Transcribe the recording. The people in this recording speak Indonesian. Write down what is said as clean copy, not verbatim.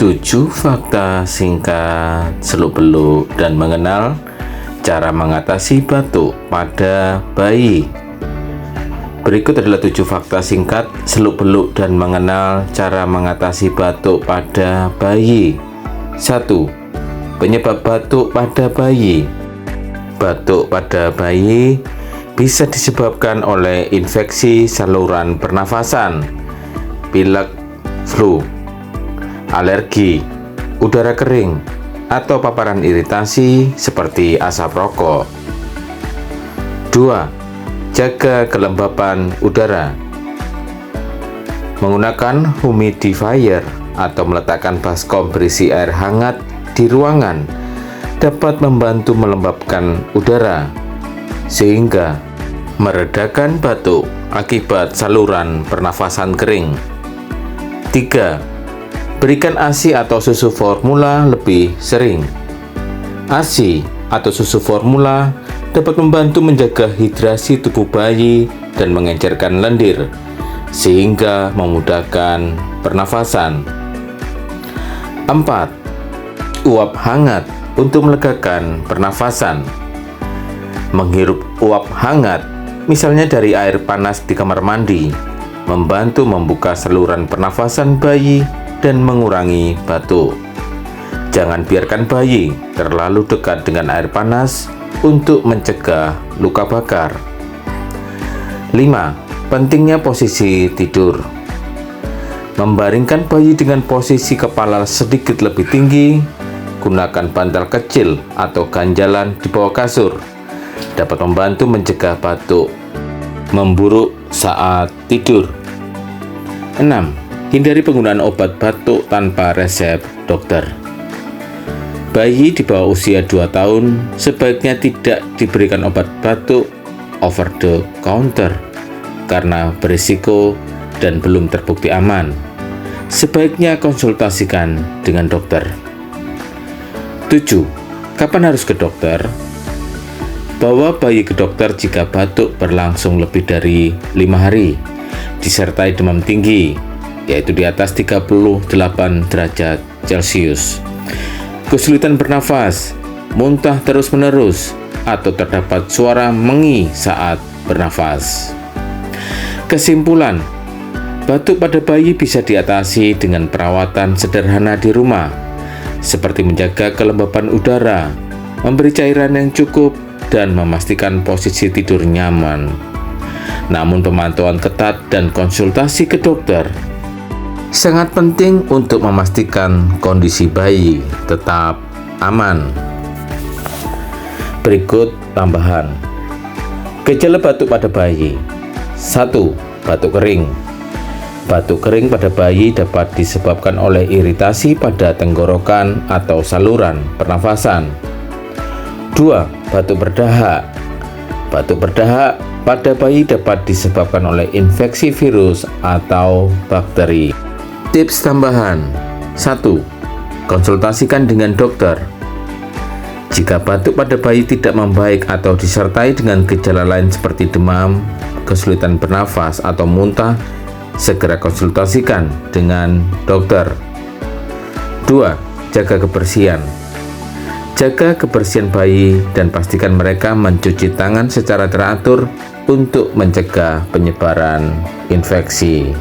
7 fakta singkat seluk-beluk dan mengenal cara mengatasi batuk pada bayi. Berikut adalah 7 fakta singkat seluk-beluk dan mengenal cara mengatasi batuk pada bayi. 1. Penyebab batuk pada bayi. Batuk pada bayi bisa disebabkan oleh infeksi saluran pernafasan, pilek, flu, alergi, udara kering, atau paparan iritasi seperti asap rokok. 2. Jaga kelembapan udara. Menggunakan humidifier atau meletakkan baskom berisi air hangat di ruangan dapat membantu melembabkan udara sehingga meredakan batuk akibat saluran pernafasan kering. 3. Berikan ASI atau susu formula lebih sering. ASI atau susu formula dapat membantu menjaga hidrasi tubuh bayi dan mengencerkan lendir, sehingga memudahkan pernafasan. 4. Uap hangat untuk melegakan pernafasan. Menghirup uap hangat, misalnya dari air panas di kamar mandi, membantu membuka saluran pernafasan bayi dan mengurangi batuk. Jangan biarkan bayi terlalu dekat dengan air panas untuk mencegah luka bakar. 5. Pentingnya posisi tidur. Membaringkan bayi dengan posisi kepala sedikit lebih tinggi, gunakan bantal kecil atau ganjalan di bawah kasur, dapat membantu mencegah batuk memburuk saat tidur. 6. Hindari penggunaan obat batuk tanpa resep dokter. Bayi di bawah usia 2 tahun sebaiknya tidak diberikan obat batuk over the counter karena berisiko dan belum terbukti aman. Sebaiknya konsultasikan dengan dokter. 7. Kapan harus ke dokter? Bawa bayi ke dokter jika batuk berlangsung lebih dari 5 hari, disertai demam tinggi, yaitu di atas 38 derajat Celcius, kesulitan bernafas, muntah terus-menerus, atau terdapat suara mengi saat bernafas. Kesimpulan, batuk pada bayi bisa diatasi dengan perawatan sederhana di rumah, seperti menjaga kelembapan udara, memberi cairan yang cukup, dan memastikan posisi tidur nyaman. Namun pemantauan ketat dan konsultasi ke dokter sangat penting untuk memastikan kondisi bayi tetap aman. Berikut tambahan. Gejala batuk pada bayi. 1. Batuk kering. Batuk kering pada bayi dapat disebabkan oleh iritasi pada tenggorokan atau saluran pernafasan. 2. Batuk berdahak. Batuk berdahak pada bayi dapat disebabkan oleh infeksi virus atau bakteri. Tips tambahan. 1. Konsultasikan dengan dokter. Jika batuk pada bayi tidak membaik atau disertai dengan gejala lain seperti demam, kesulitan bernafas, atau muntah, segera konsultasikan dengan dokter. 2. Jaga kebersihan. Jaga kebersihan bayi dan pastikan mereka mencuci tangan secara teratur untuk mencegah penyebaran infeksi.